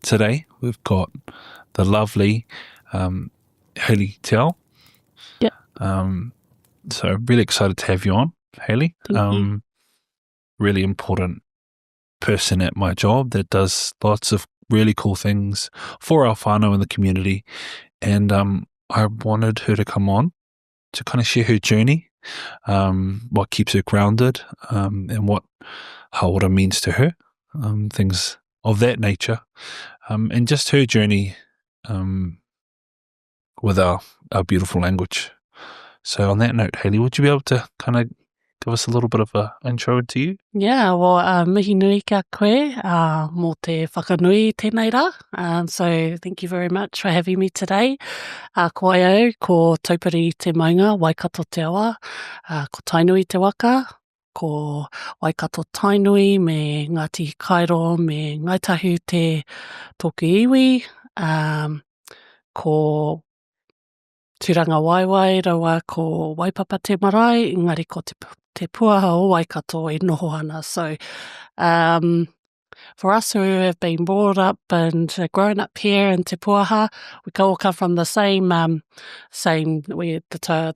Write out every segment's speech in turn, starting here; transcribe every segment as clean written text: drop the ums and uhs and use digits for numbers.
today we've got the lovely Hayley Tell. Yep. So really excited to have you on, Hayley. Thank you. Really important person at my job that does lots of really cool things for our whānau in the community. And I wanted her to come on to kind of share her journey, what keeps her grounded, and what hauora means to her, things of that nature, and just her journey with our beautiful language. So on that note, Hayley, would you be able to kind of give us a little bit of an intro to you? Yeah, well, mihi nui kia koe, mō te whakanui tēnei rā. So thank you very much for having me today. Ko ai au, ko taupiri te maunga, Waikato te awa, ko Tainui te waka, ko Waikato Tainui me Ngāti Kairo me Ngaitahu te tōku iwi, ko Turanga Waiwai, rawa ko Waipapa te marae, engari ko te puaha o Waikato e noho ana. So for us who have been brought up and grown up here in te puaha, we all come from the same the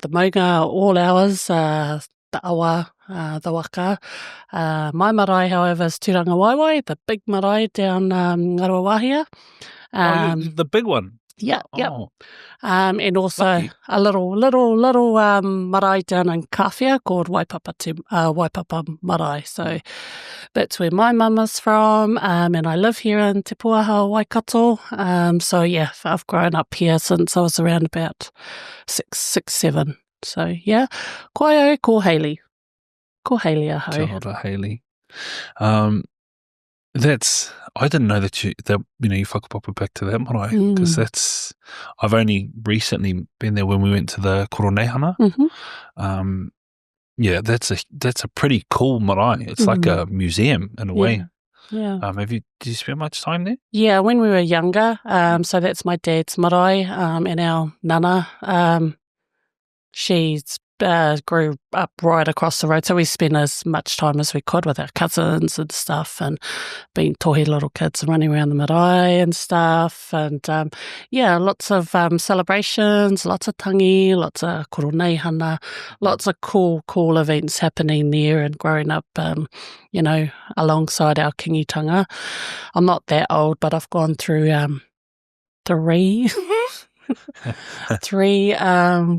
maunga, all ours, the awa, the waka. My marae, however, is Turanga Waiwai, the big marae down Ngaruawahia. The big one? Yeah, yeah. Oh. And also Lucky. a little marae down in Campfire called Waipapa Marae. So that's where my mum is from, and I live here in Te Puaha, Waikato. So yeah, I've grown up here since I was around about 7. So yeah, ko ai au, ko Hayley. Ko Hayley ahau. Kia ora, Hayley. I didn't know that you whakapapa back to that marae, because I've only recently been there when we went to the Koronehana. Mm-hmm. Yeah, that's a pretty cool marae. It's like a museum in a way. Yeah. Did you spend much time there? Yeah, when we were younger. So that's my dad's marae, and our nana. She's grew up right across the road, so we spent as much time as we could with our cousins and stuff, and being tohi little kids and running around the marae and stuff, and lots of celebrations, lots of tangi, lots of koroneihana, lots of cool events happening there, and growing up alongside our kingitanga. I'm not that old, but I've gone through 3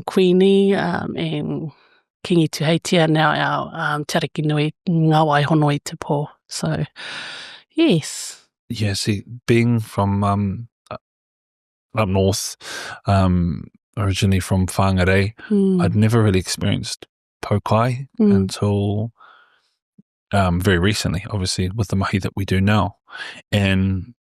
Queenie and Kingi Tuheitia, now our Tariki Nui Ngawai Honoi Te Po. So, yes. Yeah, see, being from up north, originally from Whangarei, I'd never really experienced Pukekohe until very recently, obviously, with the mahi that we do now. And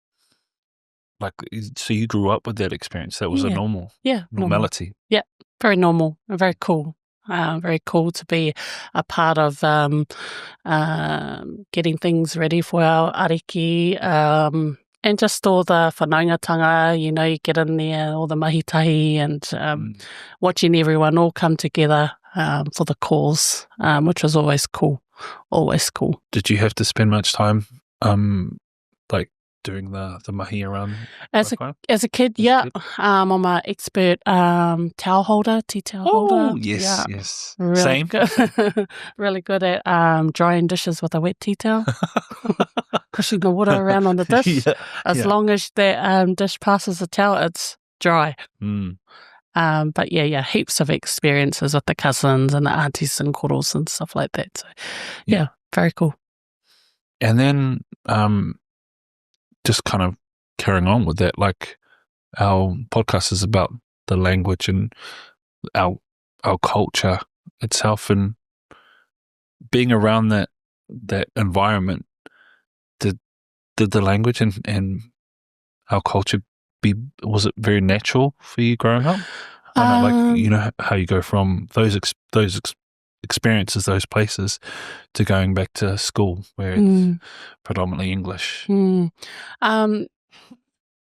so you grew up with that experience. That was a normality. Normal. Yeah, very normal and very cool. Very cool to be a part of getting things ready for our ariki, and just all the whanaungatanga, you get in there, all the mahitahi, and watching everyone all come together for the cause, which was always cool. Always cool. Did you have to spend much time doing the mahi around? As a kid, yeah. I'm an expert towel holder, tea towel holder. Oh, yes, yes. Really Same. Good. Really good at drying dishes with a wet tea towel. Pushing the water around on the dish. As long as that dish passes the towel, it's dry. But yeah, heaps of experiences with the cousins and the aunties and koros and stuff like that. So yeah, very cool. And then just kind of carrying on with that, our podcast is about the language and our culture itself, and being around that environment. Did the language and our culture was it very natural for you growing up? I know, how you go from those experiences, those places, to going back to school where it's predominantly English.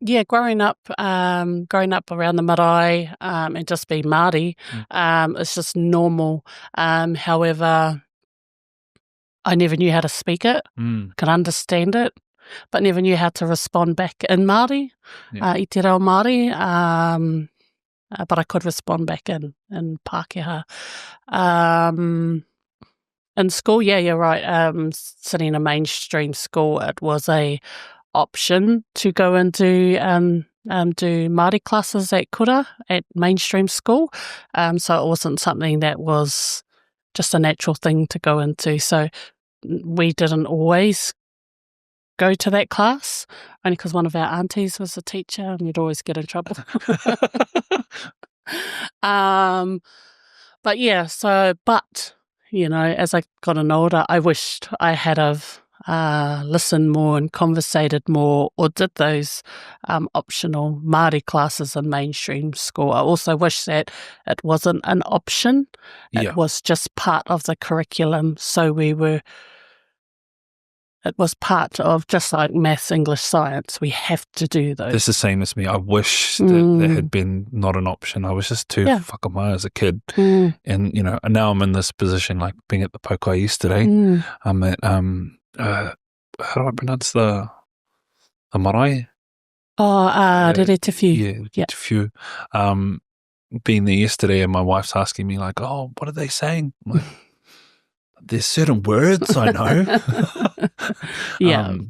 Yeah, growing up around the marae and just being Māori, it's just normal. However, I never knew how to speak it, could understand it. but never knew how to respond back in Māori, i te reo Māori, but I could respond back in Pākehā. In school, yeah, you're right. Sitting in a mainstream school, it was a option to go and do Māori classes at kura at mainstream school. So it wasn't something that was just a natural thing to go into. So we didn't always go to that class, only because one of our aunties was a teacher and we'd always get in trouble. But yeah, but, as I got older, I wished I had have listened more and conversated more or did those optional Māori classes in mainstream school. I also wish that it wasn't an option. It was just part of the curriculum. So it was part of, just like maths, English, science. We have to do those. It's the same as me. I wish that had been not an option. I was just too whakamai as a kid. And, now I'm in this position, like being at the Pukekohe yesterday. I'm at, how do I pronounce the marae? Rere te whiu. Yeah, te whiu. Being there yesterday and my wife's asking me like, oh, what are they saying? I'm like, there's certain words I know.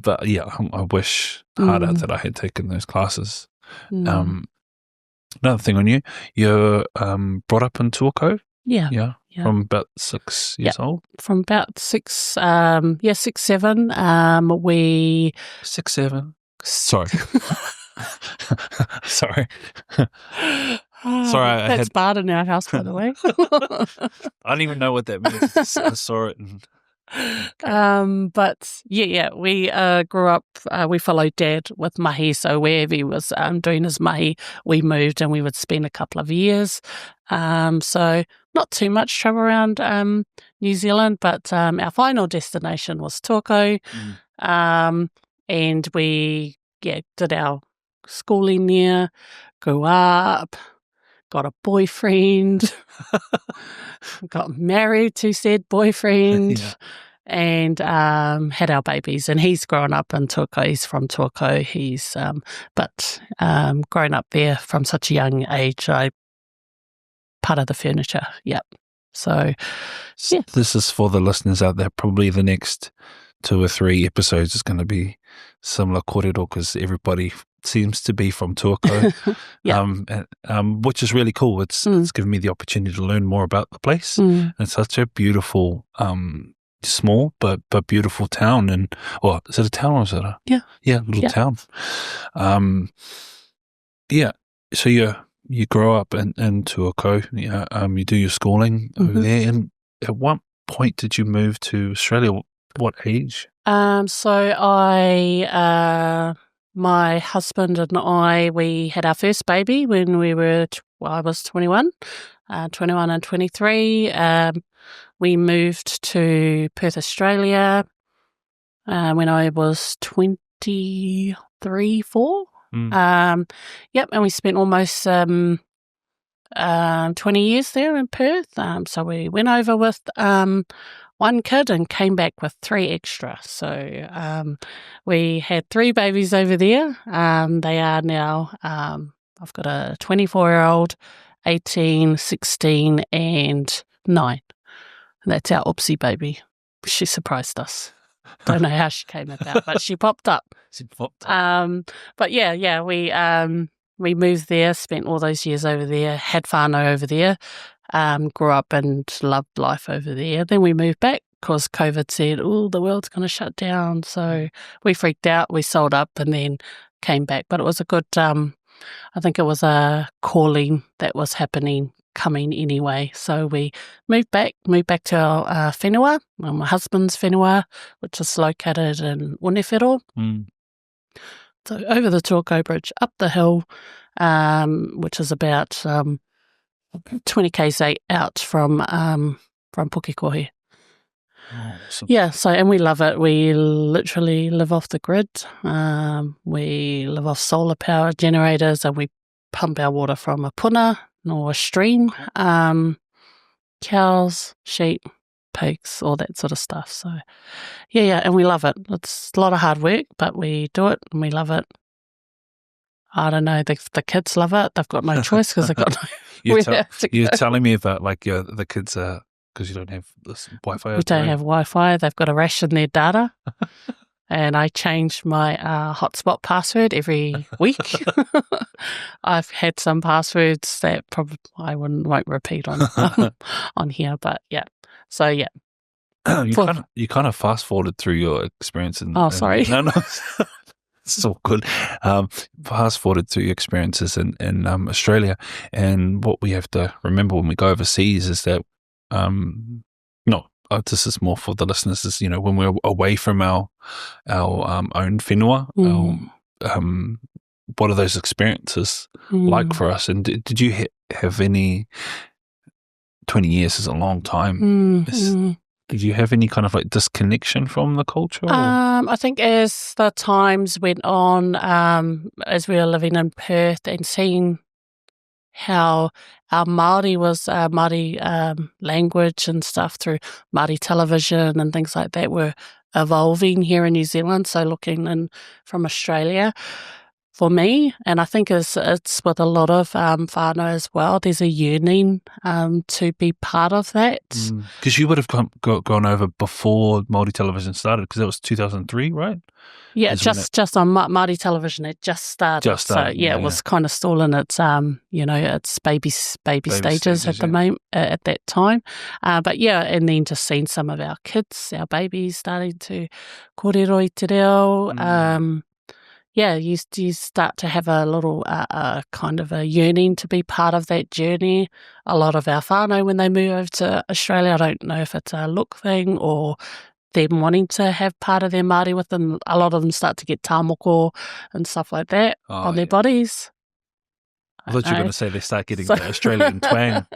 But I wish harder that I had taken those classes. Another thing on you, you're brought up in Tuakau? Yeah. From about 6 years old? From about 6, 6, 7. 6, 7? Sorry. Sorry. Sorry, that's bad in our house, by the way. I don't even know what that means. I saw it. But we grew up, we followed Dad with mahi, so wherever he was doing his mahi, we moved and we would spend a couple of years. So not too much travel around New Zealand, but our final destination was Tuakau. And we did our schooling there, grew up, got a boyfriend, got married to said boyfriend, and had our babies. And he's grown up in Tuakau. He's from Tuakau. He's but grown up there from such a young age. I part of the furniture. Yep. So this is for the listeners out there. Probably the next 2 or 3 episodes is going to be similar kōrero because everybody seems to be from Tuakau, which is really cool. It's given me the opportunity to learn more about the place. It's such a beautiful, small but beautiful town. Or is it a town or is it a little town? So you grow up in Tuakau. You do your schooling over there. And at what point did you move to Australia? What age? So my husband and I, we had our first baby when we were, I was 21 and 23. We moved to Perth, Australia when I was 23, 4. And we spent almost 20 years there in Perth. So we went over with 1 kid and came back with 3 extra. So we had 3 babies over there. They are now, I've got a 24-year-old, 18, 16 and 9. That's our Oopsie baby. She surprised us. Don't know how she came about, but she popped up. But we moved there, spent all those years over there, had whānau over there, grew up and loved life over there. Then we moved back because COVID said, the world's going to shut down. So we freaked out, we sold up and then came back. But it was a good, I think it was a calling that was coming anyway. So we moved back to our whenua, my husband's whenua, which is located in Onewhero. So over the Tuakau Bridge, up the hill, which is about 20 k's out from Pukekohe. Awesome. Yeah, so, and we love it. We literally live off the grid. We live off solar power generators and we pump our water from a puna or a stream. Cows, sheep, pigs, all that sort of stuff. So, yeah, and we love it. It's a lot of hard work, but we do it and we love it. I don't know, the kids love it. They've got no choice because they've got no... You're telling me about like the kids because you don't have this Wi-Fi. We don't have Wi-Fi. They've got to ration their data. And I change my hotspot password every week. I've had some passwords that probably I won't repeat on on here, but yeah. So yeah. You kind of fast forwarded through your experience. Sorry. No. It's all good. Fast forwarded through your experiences in Australia, and what we have to remember when we go overseas is that this is more for the listeners, is when we're away from our own whenua, what are those experiences like for us? And did you have any? 20 years is a long time. Did you have any kind of like disconnection from the culture? I think as the times went on, as we were living in Perth and seeing how our Māori was Māori language and stuff through Māori television and things like that were evolving here in New Zealand. So looking in from Australia, for me, and I think it's with a lot of whānau as well, there's a yearning to be part of that. Because you would have gone over before Māori television started, because that was 2003, right? Yeah, just on Māori television, it just started. So it was kind of still in its its baby stages at the moment at that time. But yeah, and then just seeing some of our kids, our babies starting to kōrero i te reo. You start to have a little kind of a yearning to be part of that journey. A lot of our whānau, when they move over to Australia, I don't know if it's a look thing or them wanting to have part of their Māori with them. A lot of them start to get tāmoko and stuff like that on their bodies. I thought you were going to say they start getting the Australian twang.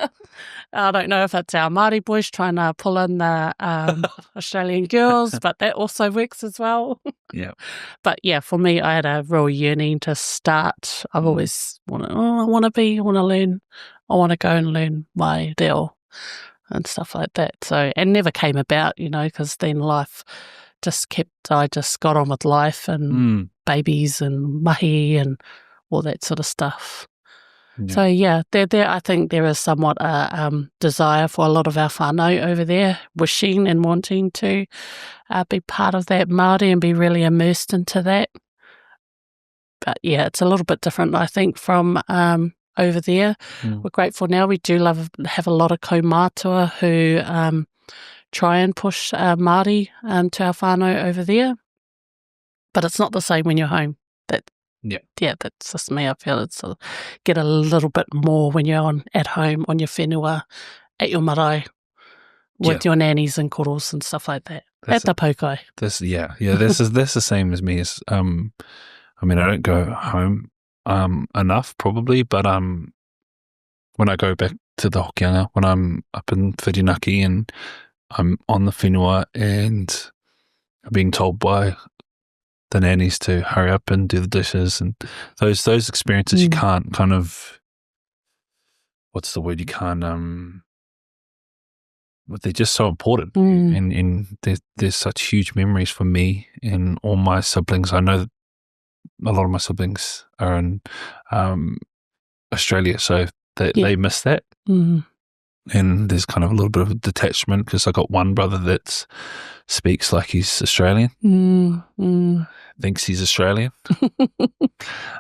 I don't know if it's our Māori boys trying to pull in the Australian girls, but that also works as well. Yeah. But yeah, for me, I had a real yearning to start. I've always I want to learn. I want to go and learn my reo and stuff like that. So, and never came about, because then life I just got on with life and babies and mahi and all that sort of stuff. Yeah. So yeah, there. I think there is somewhat a desire for a lot of our whānau over there, wishing and wanting to be part of that Māori and be really immersed into that. But yeah, it's a little bit different, I think, from over there. We're grateful now. We do have a lot of kaumātua who try and push Māori to our whānau over there. But it's not the same when you're home. Yeah, that's just me. I feel it's get a little bit more when you're at home on your whenua, at your marae, with your nannies and koros and stuff like that. At the Pukekohe. That's the same as me. As I don't go home enough probably, but when I go back to the Hokianga, when I'm up in Whirinaki and I'm on the whenua and I'm being told by the nannies to hurry up and do the dishes, and those experiences you can't kind of, what's the word, you can't but they're just so important, and there's such huge memories for me and all my siblings. I know a lot of my siblings are in Australia, so they miss that. And there's kind of a little bit of a detachment because I got one brother that speaks like he's Australian, thinks he's Australian.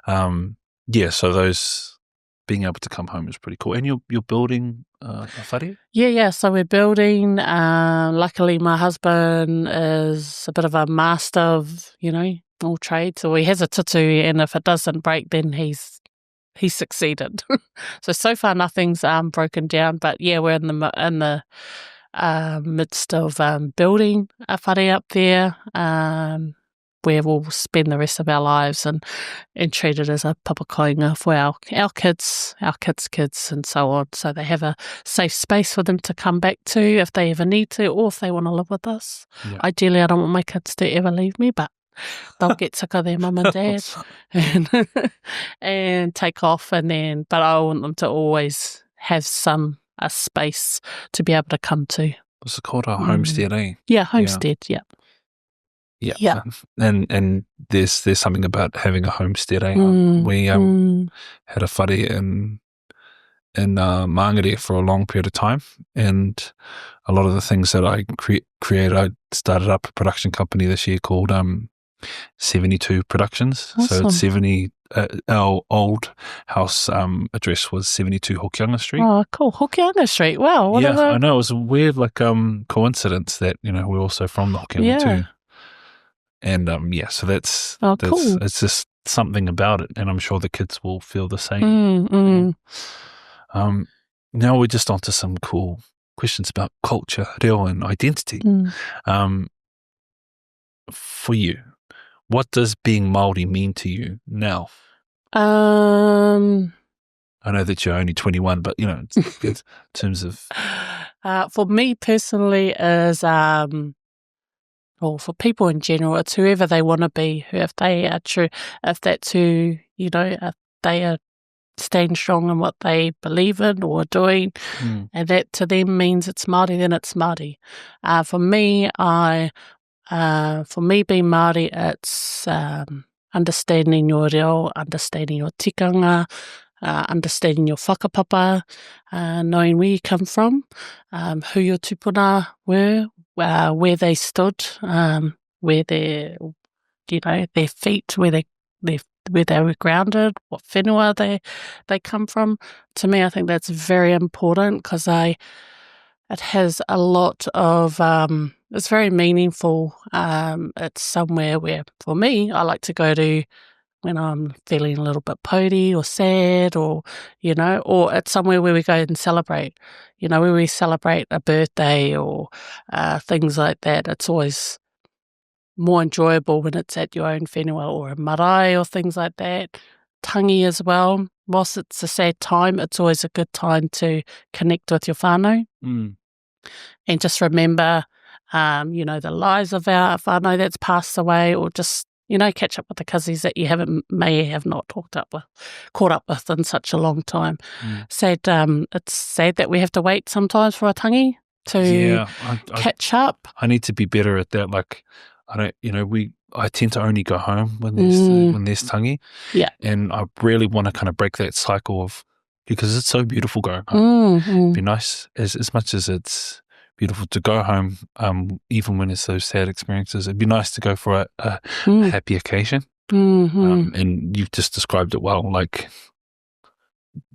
So those being able to come home is pretty cool. And you're building a whare? Yeah. So we're building. Luckily, my husband is a bit of a master of all trades. So he has a tutu, and if it doesn't break, then he's succeeded. So far nothing's broken down, but yeah, we're in the midst of building a whare up there, where we'll spend the rest of our lives and treat it as a papakoinga for our kids, and so on. So they have a safe space for them to come back to if they ever need to, or if they want to live with us. Yeah. Ideally, I don't want my kids to ever leave me, but they'll get sick of their mum and dad and take off, but I want them to always have a space to be able to come to. what's it called? A homestead, eh? Yeah, homestead, yeah. Yeah. And there's something about having a homestead, eh? We had a whare in Māngere for a long period of time, and a lot of the things that I created, I started up a production company this year called 72 Productions. Awesome. So it's 70. Our old house address was 72 Hokianga Street. Oh, cool. Hokianga Street. Wow. I know. It was a weird coincidence that, we're also from the Hokianga too. And so that's cool. It's just something about it, and I'm sure the kids will feel the same. Now we're just onto some cool questions about culture, reo, and identity. For you, what does being Māori mean to you now? I know that you're only 21, but in terms of for me personally, is or for people in general, it's whoever they want to be. If they are true, if that's who if they are staying strong in what they believe in or doing, and that to them means it's Māori, then it's Māori. For me, being Māori, it's understanding your reo, understanding your tikanga, understanding your whakapapa, knowing where you come from, who your tupuna were, where they stood, where their feet, where they were grounded, what whenua they come from. To me, I think that's very important because it has a lot of, it's very meaningful. It's somewhere where, for me, I like to go to when I'm feeling a little bit pouty or sad, or it's somewhere where we go and celebrate, where we celebrate a birthday or things like that. It's always more enjoyable when it's at your own whenua or a marae or things like that. Tangi as well. Whilst it's a sad time, it's always a good time to connect with your whānau and just remember, the lives of our whānau that's passed away, or just catch up with the cousins that you may have not caught up with in such a long time. Sad. It's sad that we have to wait sometimes for a tangi to catch up. I need to be better at that. Like, I tend to only go home when there's tangi. Yeah. And I really want to kind of break that cycle because it's so beautiful going home. It'd be nice, as much as it's beautiful to go home, even when it's those sad experiences. It'd be nice to go for a happy occasion. And you've just described it well, like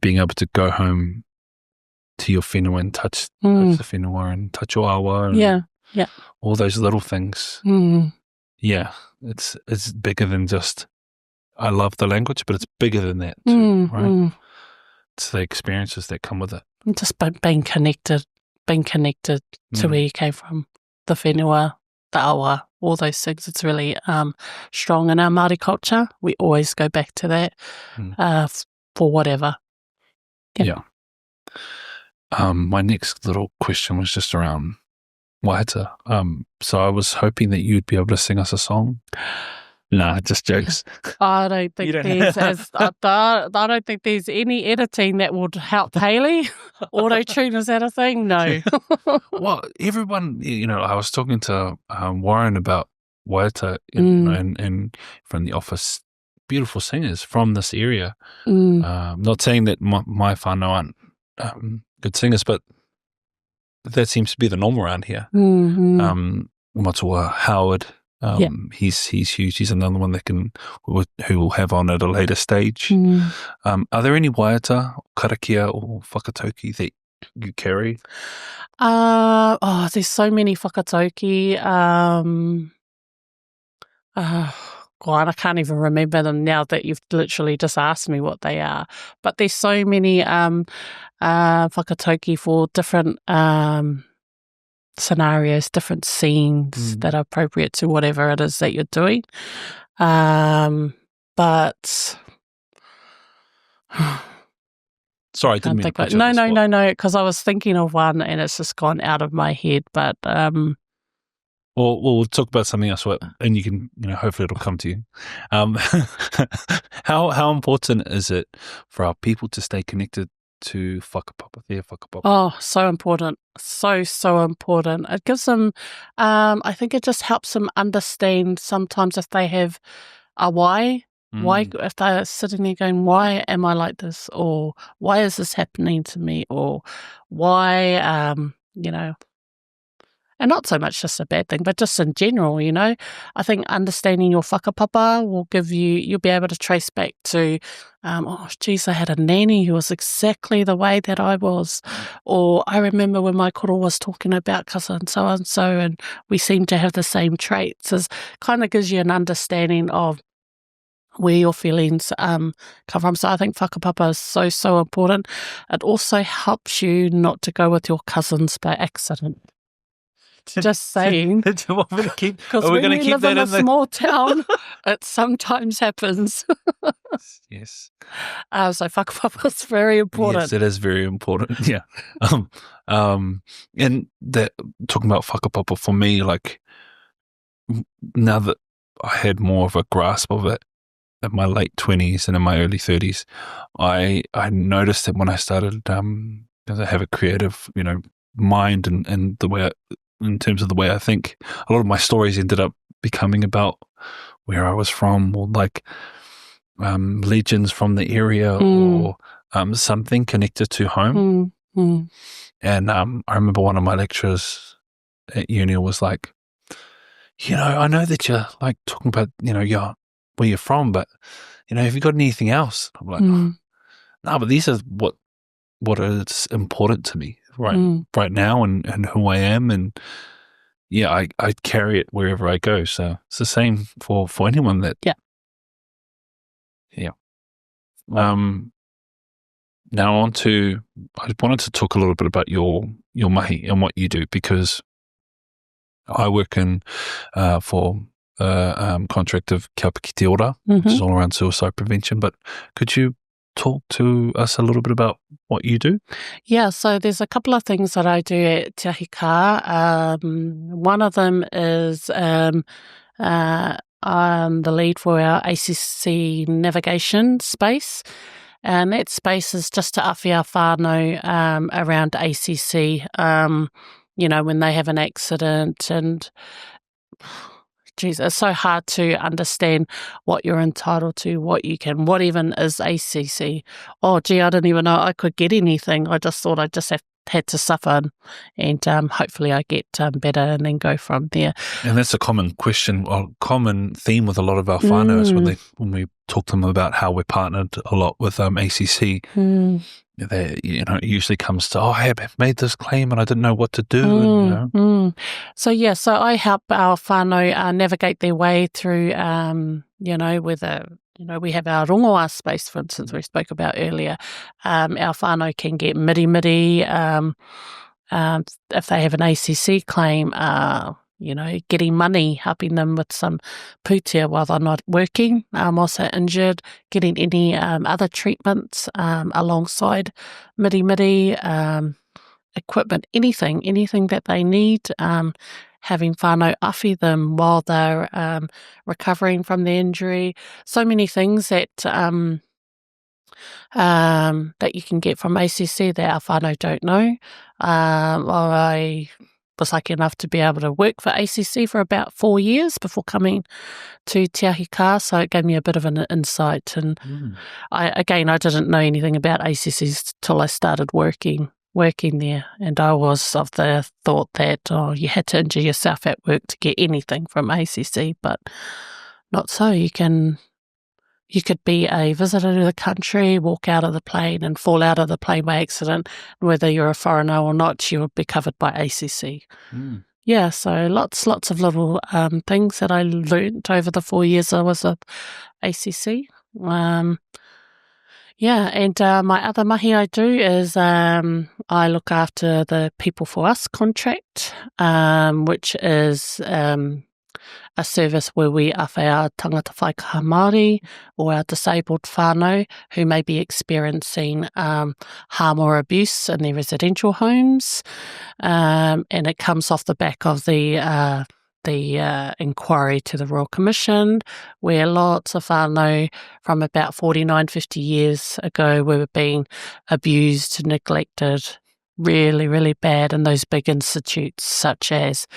being able to go home to your whenua and touch the whenua and touch your awa. And all those little things. Yeah, it's bigger than just, I love the language, but it's bigger than that too, right? It's the experiences that come with it. Just being connected to where you came from, the whenua, the awa, all those things. It's really strong in our Māori culture. We always go back to that for whatever. Yeah. My next little question was just around waiata. So I was hoping that you'd be able to sing us a song. Nah, just jokes. I don't think there's any editing that would help Hayley. Auto-tune, is that a thing? No. Well, everyone, I was talking to Warren about waiata and from the office, beautiful singers from this area. Not saying that my whānau aren't good singers, but that seems to be the norm around here. Matua Howard, he's huge. He's another one who we'll have on at a later stage. Are there any waiata, karakia, or whakatauki that you carry? There's so many whakatauki. God, I can't even remember them now that you've literally just asked me what they are. But there's so many whakatauki for different scenarios, different scenes that are appropriate to whatever it is that you're doing. But sorry, I didn't mean to put you on the spot. No, because I was thinking of one and it's just gone out of my head. But we'll talk about something else, and you can, hopefully it'll come to you. How important is it for our people to stay connected to whakapapa, their whakapapa? Oh, so important. So important. It gives them, I think it just helps them understand sometimes if they have a why, if they're sitting there going, why am I like this? Or why is this happening to me? Or why, and not so much just a bad thing, but just in general, I think understanding your whakapapa will you'll be able to trace back to, I had a nanny who was exactly the way that I was. Or I remember when my koro was talking about cousin so-and-so, and we seem to have the same traits. It kind of gives you an understanding of where your feelings come from. So I think whakapapa is so important. It also helps you not to go with your cousins by accident. Just saying. Do you want me to keep? Because Are we when going to you keep live that in a small town, it sometimes happens. Yes. So whakapapa is very important. Yes, it is very important. Yeah. And that talking about whakapapa for me, like now that I had more of a grasp of it in my late 20s and in my early 30s, I noticed that when I started, because I have a creative, mind and the way in terms of the way I think, a lot of my stories ended up becoming about where I was from, or like legends from the area, or something connected to home. And I remember one of my lecturers at uni was like, I know that you're like talking about, where you're from, but, have you got anything else? I'm like, no, but these are what is important to me right now, and who I am, and I carry it wherever I go. So it's the same for anyone that now I wanted to talk a little bit about your mahi and what you do, because I work in for contract of Kia Piki Te Ora, which is all around suicide prevention. But could you talk to us a little bit about what you do? Yeah, so there's a couple of things that I do at Te Ahi Ka. One of them is I'm the lead for our ACC navigation space. And that space is just to awhi our whānau around ACC, when they have an accident. And geez, it's so hard to understand what you're entitled to, what even is ACC. Oh, gee, I didn't even know I could get anything. I just thought I just had to suffer, and hopefully I get better and then go from there. And that's a common question, or common theme with a lot of our whānaus when we talk to them about how we're partnered a lot with ACC. They, it usually comes to, I have made this claim and I didn't know what to do. So I help our whānau navigate their way through, whether, we have our rongoa space, for instance, we spoke about earlier. Our whānau can get miri, if they have an ACC claim, getting money, helping them with some pūtea while they're not working, also injured, getting any other treatments alongside miri, equipment, anything that they need, having whānau awhi them while they're recovering from the injury. So many things that you can get from ACC that our whānau don't know. I was lucky enough to be able to work for ACC for about 4 years before coming to Te Ahi Ka, so it gave me a bit of an insight. And I didn't know anything about ACCs till I started working there, and I was of the thought that you had to injure yourself at work to get anything from ACC, but not so. You could be a visitor to the country, walk out of the plane and fall out of the plane by accident. Whether you're a foreigner or not, you will be covered by ACC. Yeah, so lots of little things that I learnt over the 4 years I was at ACC. And my other mahi I do is I look after the People for Us contract, which is a service where we awhi our tangata whaikaha Māori or our disabled whānau who may be experiencing harm or abuse in their residential homes. And it comes off the back of the the inquiry to the Royal Commission, where lots of whānau from about 49, 50 years ago were being abused, neglected, really, really bad in those big institutes such as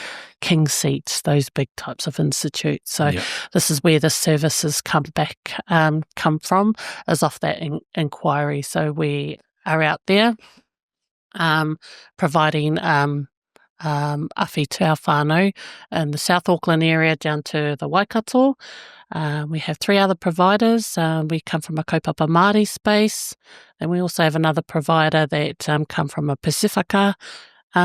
King Seats, those big types of institutes. So this is where the services come from, is off that inquiry. So we are out there providing awhi to our whānau in the South Auckland area down to the Waikato. We have 3 other providers. We come from a kaupapa Māori space, and we also have another provider that come from a Pasifika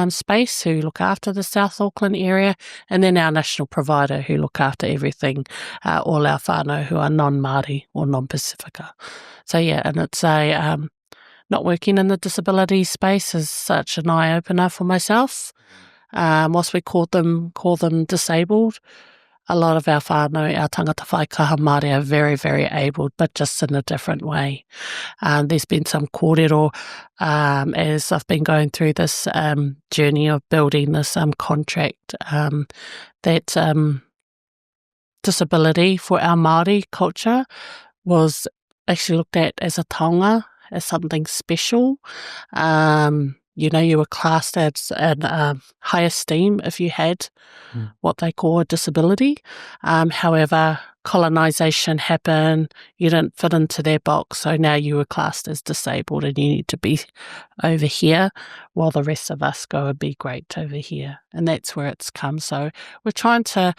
space who look after the South Auckland area, and then our national provider who look after everything, all our whānau who are non-Māori or non-Pasifika. So and it's not working in the disability space is such an eye-opener for myself. Whilst we call them disabled, a lot of our whānau, our tangata whaikaha Māori, are very, very abled, but just in a different way. There's been some kōrero as I've been going through this journey of building this contract that disability for our Māori culture was actually looked at as a taonga, as something special. You were classed as in high esteem if you had what they call a disability. However, colonisation happened, you didn't fit into their box, so now you were classed as disabled and you need to be over here while the rest of us go and be great over here. And that's where it's come. So we're trying to,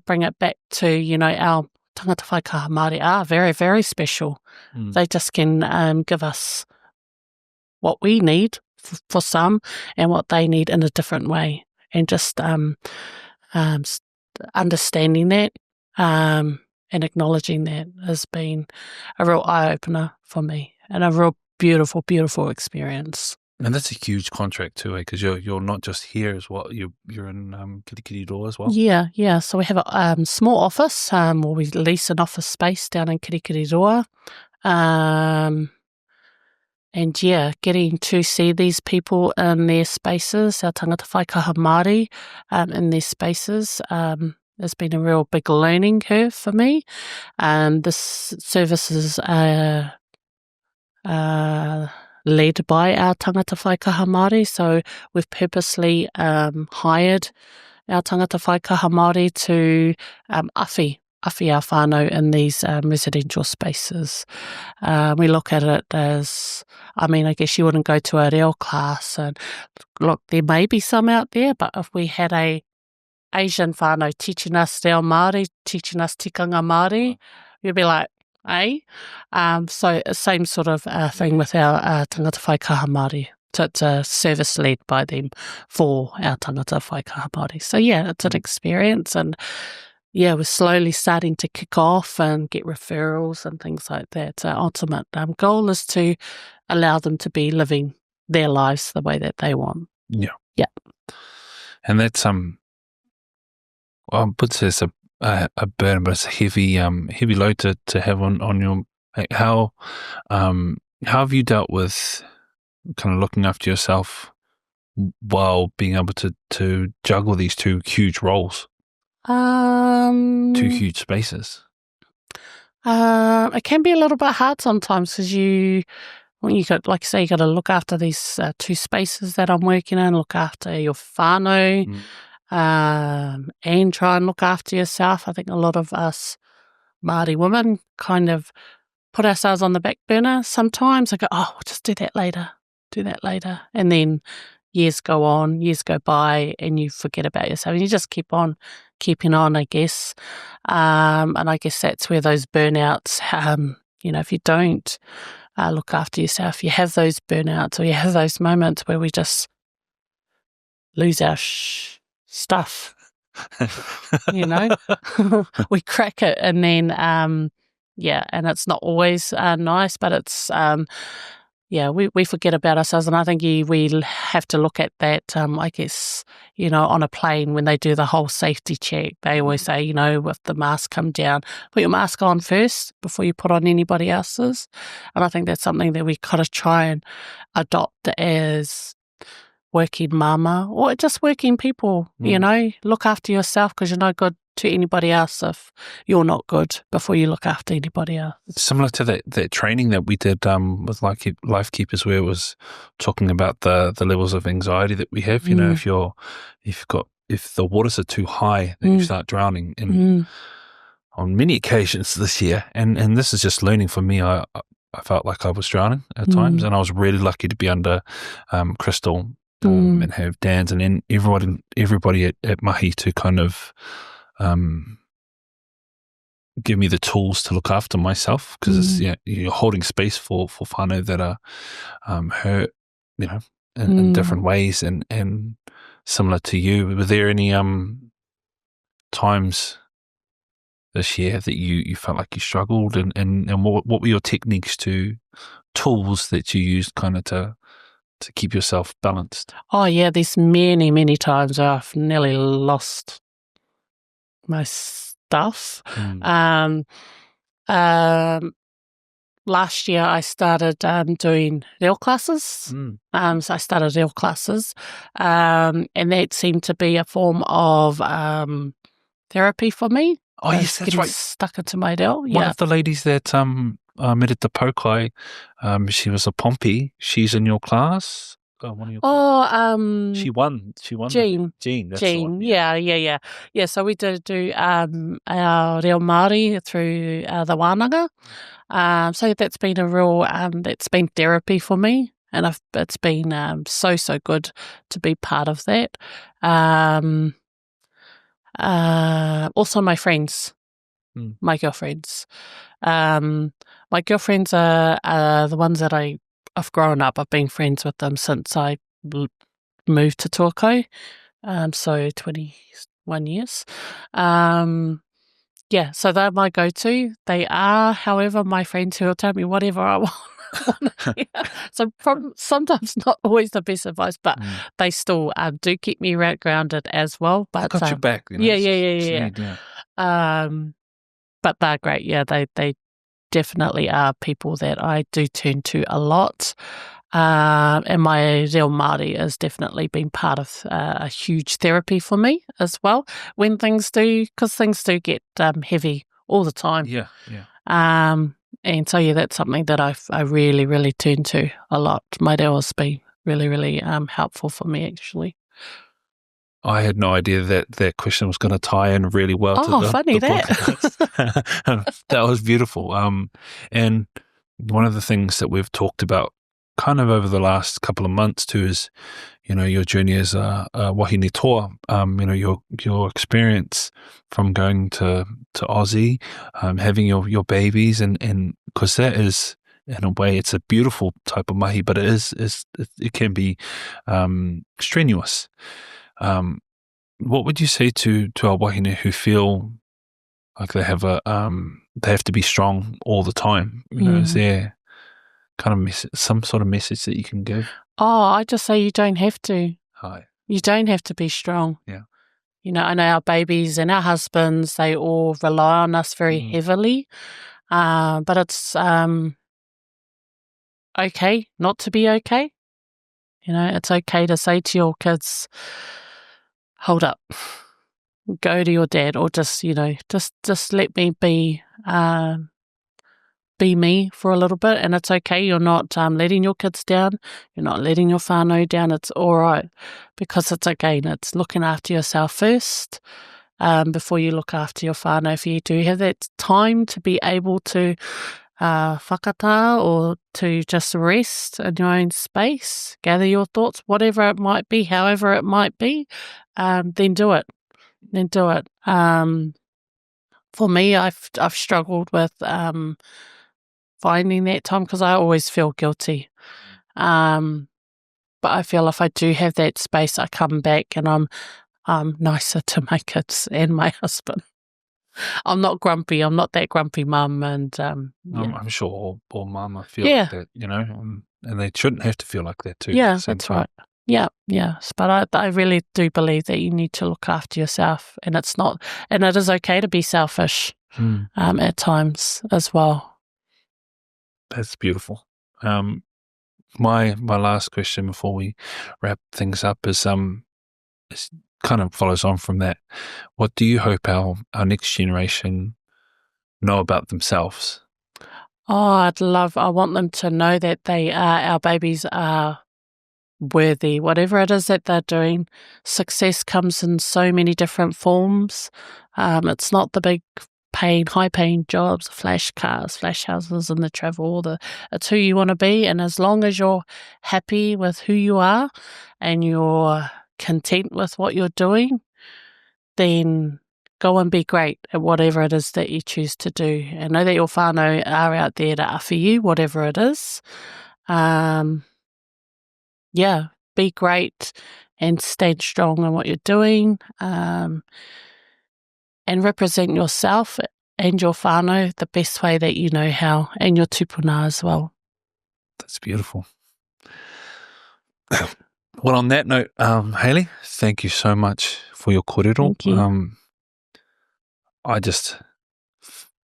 bring it back to, our tangata whaikaha Māori are very, very special. They just can give us what we need for some and what they need in a different way. And just understanding that and acknowledging that has been a real eye-opener for me and a real beautiful, beautiful experience. And that's a huge contract too, because you're not just here as well, you're in Kirikiriroa as well? Yeah. So we have a small office, or we lease an office space down in Kirikiriroa. And getting to see these people in their spaces, our tangata whaikaha Māori in their spaces, has been a real big learning curve for me. This service is led by our tangata whaikaha Māori, so we've purposely hired our tangata whaikaha Māori to awhi our whānau in these residential spaces. We look at it as, I guess you wouldn't go to a reo class, and look, there may be some out there, but if we had a Asian whānau teaching us reo Māori, teaching us tikanga Māori, you'd be like, eh? So same sort of thing with our tangata whaikaha Māori. So it's a service led by them for our tangata whaikaha Māori. So it's an experience, and we're slowly starting to kick off and get referrals and things like that. Our ultimate goal is to allow them to be living their lives the way that they want. Yeah. And that's puts us a burden, but it's a heavy load to have on your. How have you dealt with kind of looking after yourself while being able to juggle these 2 huge roles? 2 huge spaces. It can be a little bit hard sometimes because when you got, like you say, you got to look after these 2 spaces that I'm working in, look after your whānau, and try and look after yourself. I think a lot of us Māori women kind of put ourselves on the back burner sometimes. I go, we'll just do that later. And then years go on, years go by, and you forget about yourself. And you just keep on keeping on, I guess. And I guess that's where those burnouts, if you don't look after yourself, you have those burnouts, or you have those moments where we just lose our stuff. We crack it, and then and it's not always nice, but it's we forget about ourselves. And I think we have to look at that, I guess, on a plane when they do the whole safety check, they always say, with the mask come down, put your mask on first before you put on anybody else's. And I think that's something that we kind of try and adopt as working mama or just working people, you know, look after yourself because you're no good to anybody else if you're not good before you look after anybody else. Similar to that training that we did with Life Keepers, where it was talking about the levels of anxiety that we have. You know, if the waters are too high, then you start drowning. And on many occasions this year, and this is just learning for me, I felt like I was drowning at times, and I was really lucky to be under Crystal and have Dan's and then everybody at Mahi to kind of give me the tools to look after myself, because you're holding space for whānau that are hurt, you know, in different ways, and similar to you. Were there any times this year that you felt like you struggled, and what were your tools that you used kind of to keep yourself balanced? Oh yeah, there's many times where I've nearly lost my stuff. Last year I started doing reel classes. So I started reel classes, and that seemed to be a form of therapy for me. Oh yes, that's right. Stuck into my reel. One of the ladies that met at the Pukekohe, she was a Pompey. She's in your class. She won. Jean. That's the one. Yeah. So we do our reo Māori through the wānanga. So that's been a real that's been therapy for me, and it's been so good to be part of that. Also my friends, my girlfriends. My girlfriends are the ones that I've grown up. I've been friends with them since I moved to Pukekohe, so 21 years. So they're my go-to. They are, however, my friends who will tell me whatever I want. So sometimes not always the best advice, but they still do keep me grounded as well. But got your back. You know, yeah. But they're great. Yeah, they definitely are people that I do turn to a lot. And my reo Māori has definitely been part of a huge therapy for me as well. When because things do get heavy all the time. Yeah. And so that's something that I really turn to a lot. My reo has been really helpful for me, actually. I had no idea that question was going to tie in really well to the podcast. That was beautiful. And one of the things that we've talked about kind of over the last couple of months too is, you know, your journey as a wahine toa, you know, your experience from going to Aussie, having your babies, and because that is, in a way, it's a beautiful type of mahi, but it can be strenuous. What would you say to our wahine who feel like they have to be strong all the time? You know, is there kind of some sort of message that you can give? Oh, I just say you don't have to. Hi. You don't have to be strong. Yeah. You know, I know our babies and our husbands, they all rely on us very heavily. But it's okay not to be okay. You know, it's okay to say to your kids, hold up, go to your dad, or just, you know, just let me be me for a little bit, and it's okay. You're not letting your kids down. You're not letting your whānau down. It's all right, because it's looking after yourself first before you look after your whānau. If you do have that time to be able to whakata or to just rest in your own space, gather your thoughts, whatever it might be, however it might be, then do it. For me, I've struggled with finding that time because I always feel guilty. But I feel if I do have that space, I come back and I'm nicer to my kids and my husband. I'm not grumpy. I'm not that grumpy mum, and I'm sure all mama feel like that, you know, and they shouldn't have to feel like that too. Yeah, that's right. Yeah. But I really do believe that you need to look after yourself, and it is okay to be selfish at times as well. That's beautiful. my last question before we wrap things up is kind of follows on from that. What do you hope our next generation know about themselves? I want them to know that our babies are worthy. Whatever it is that they're doing, success comes in so many different forms. It's not the big high-paying jobs, flash cars, flash houses, and the travel. It's who you want to be, and as long as you're happy with who you are and you're content with what you're doing, then go and be great at whatever it is that you choose to do. And know that your whānau are out there to offer you whatever it is. Be great and stand strong in what you're doing. And represent yourself and your whānau the best way that you know how, and your tupuna as well. That's beautiful. Well, on that note, Hayley, thank you so much for your kōrero. Thank you.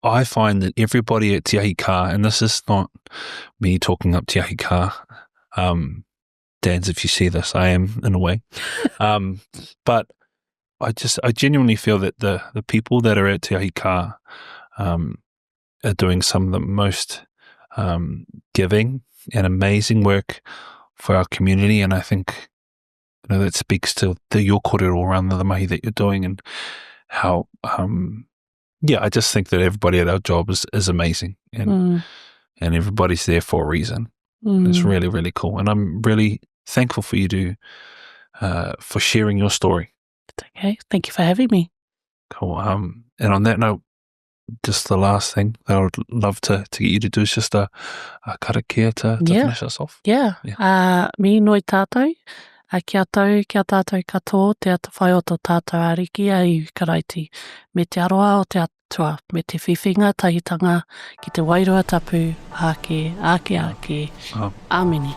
I find that everybody at Te Ahi Ka, and this is not me talking up Te Ahi Ka, Dans, if you see this, I am in a way, but I genuinely feel that the people that are at Te Ahi Ka are doing some of the most giving and amazing work for our community, and I think that speaks to your kōrero around the mahi that you're doing, and how I just think that everybody at our job is amazing, and everybody's there for a reason. It's really, really cool, and I'm really thankful for you for sharing your story. Okay, thank you for having me. Cool. And on that note, just the last thing that I would love to get you to do is just a karakia to finish us off. Mi noi tātou, kia tātou katoa, te ata whai o tō tātou ariki a iu karaiti, me te aroa o te atua, me te whiwhinga tahitanga, ki te wairua tapu, ake. Āmeni.